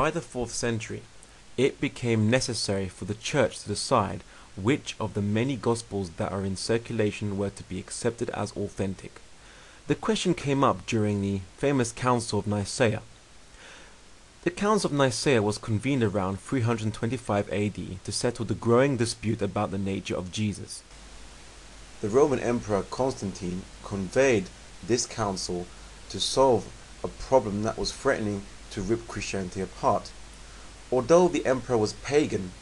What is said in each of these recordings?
by the 4th century, it became necessary for the church to decide which of the many gospels that are in circulation were to be accepted as authentic. The question came up during the famous Council of Nicea. The Council of Nicea was convened around 325 AD to settle the growing dispute about the nature of Jesus. The Roman Emperor Constantine convened this council to solve a problem that was threatening to rip Christianity apart. Although the emperor was pagan,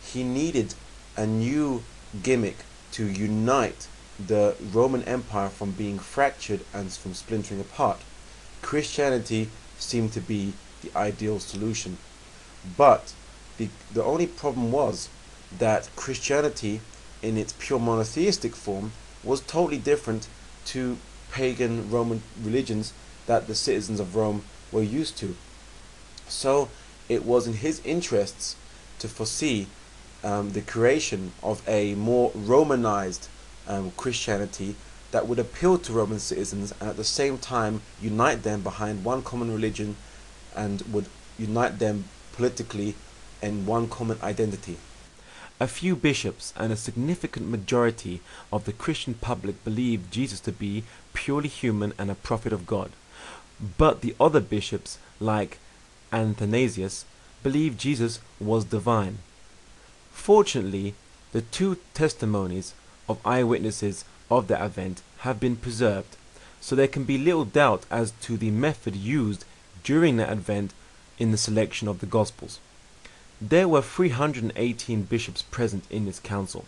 he needed a new gimmick to unite the Roman Empire from being fractured and from splintering apart. Christianity seemed to be the ideal solution. But the only problem was that Christianity, in its pure monotheistic form, was totally different to pagan Roman religions that the citizens of Rome were used to. So it was in his interests to foresee the creation of a more Romanized Christianity that would appeal to Roman citizens and at the same time unite them behind one common religion and would unite them politically in one common identity. A few bishops and a significant majority of the Christian public believed Jesus to be purely human and a prophet of God. But the other bishops, like Athanasius, believed Jesus was divine. Fortunately, the two testimonies of eyewitnesses of the event have been preserved, so there can be little doubt as to the method used during the event in the selection of the Gospels. There were 318 bishops present in this council,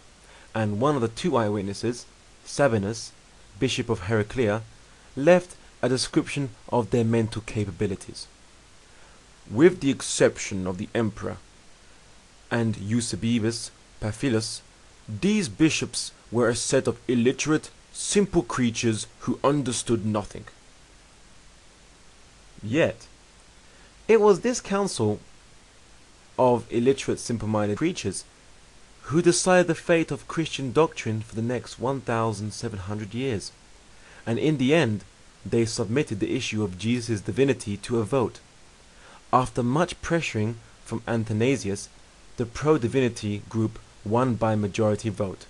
and one of the two eyewitnesses, Sabinus, Bishop of Heraclea, left a description of their mental capabilities. With the exception of the emperor and Eusebius Paphilus, these bishops were a set of illiterate, simple creatures who understood nothing. Yet, it was this council of illiterate, simple-minded creatures who decided the fate of Christian doctrine for the next 1,700 years, and in the end they submitted the issue of Jesus' divinity to a vote. After much pressuring from Athanasius, the pro-divinity group won by majority vote.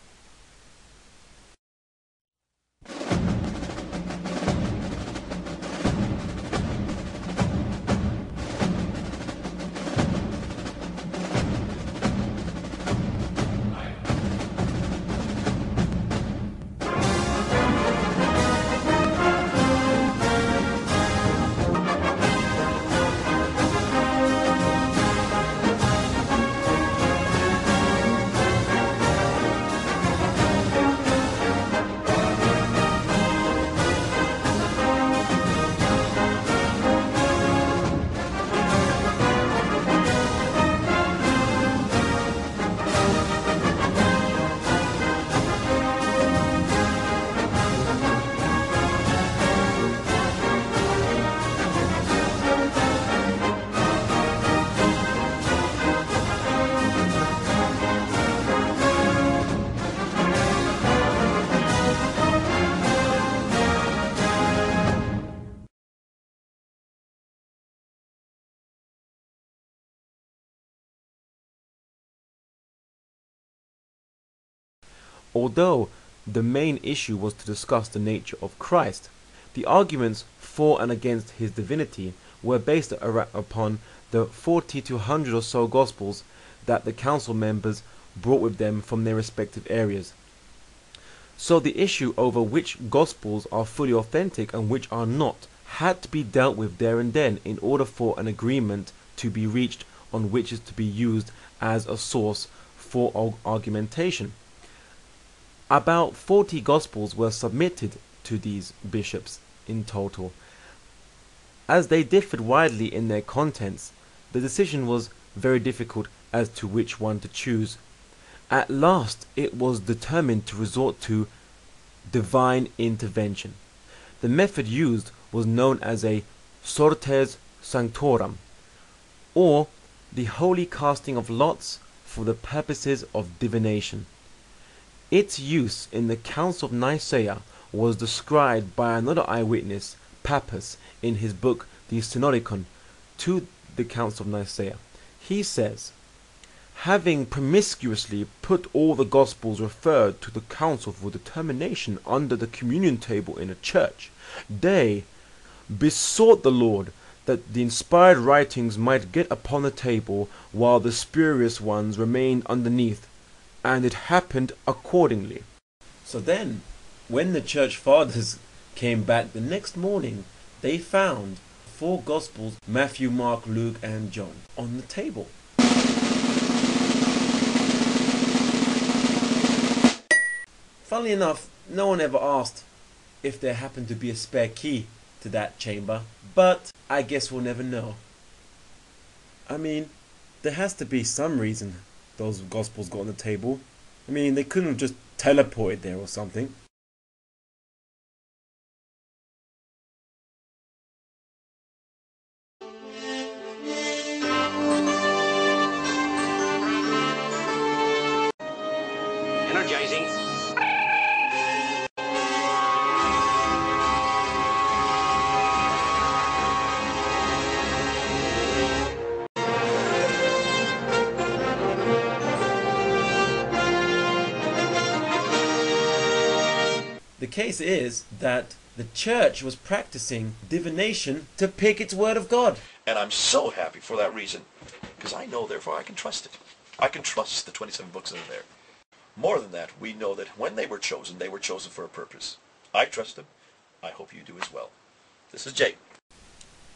Although the main issue was to discuss the nature of Christ, the arguments for and against his divinity were based upon the 40 to 100 or so Gospels that the council members brought with them from their respective areas. So the issue over which Gospels are fully authentic and which are not had to be dealt with there and then in order for an agreement to be reached on which is to be used as a source for argumentation. About 40 Gospels were submitted to these bishops in total. As they differed widely in their contents, the decision was very difficult as to which one to choose. At last it was determined to resort to divine intervention. The method used was known as a sortes sanctorum, or the holy casting of lots for the purposes of divination. Its use in the Council of Nicea was described by another eyewitness, Pappus, in his book the Synodicon. To the Council of Nicea. He says, having promiscuously put all the Gospels referred to the council for determination under the communion table in a church, they besought the Lord that the inspired writings might get upon the table while the spurious ones remained underneath, and it happened accordingly. So then, when the church fathers came back the next morning, they found 4 Gospels, Matthew, Mark, Luke, and John, on the table. Funnily enough, no one ever asked if there happened to be a spare key to that chamber, but I guess we'll never know. I mean, there has to be some reason those Gospels got on the table. I mean, they couldn't have just teleported there or something. Energizing. The case is that the church was practicing divination to pick its word of God. And I'm so happy for that reason, because I know, therefore, I can trust it. I can trust the 27 books that are there. More than that, we know that when they were chosen for a purpose. I trust them. I hope you do as well. This is Jay.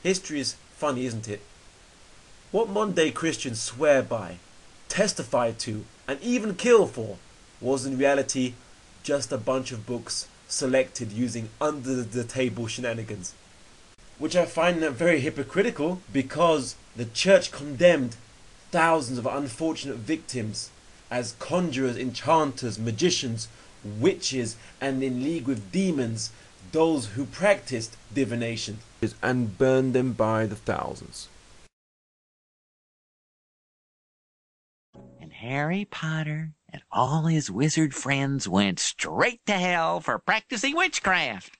History is funny, isn't it? What modern-day Christians swear by, testify to, and even kill for was in reality just a bunch of books selected using under-the-table shenanigans. Which I find very hypocritical, because the church condemned thousands of unfortunate victims as conjurers, enchanters, magicians, witches, and in league with demons, those who practiced divination, and burned them by the thousands. And Harry Potter and all his wizard friends went straight to hell for practicing witchcraft.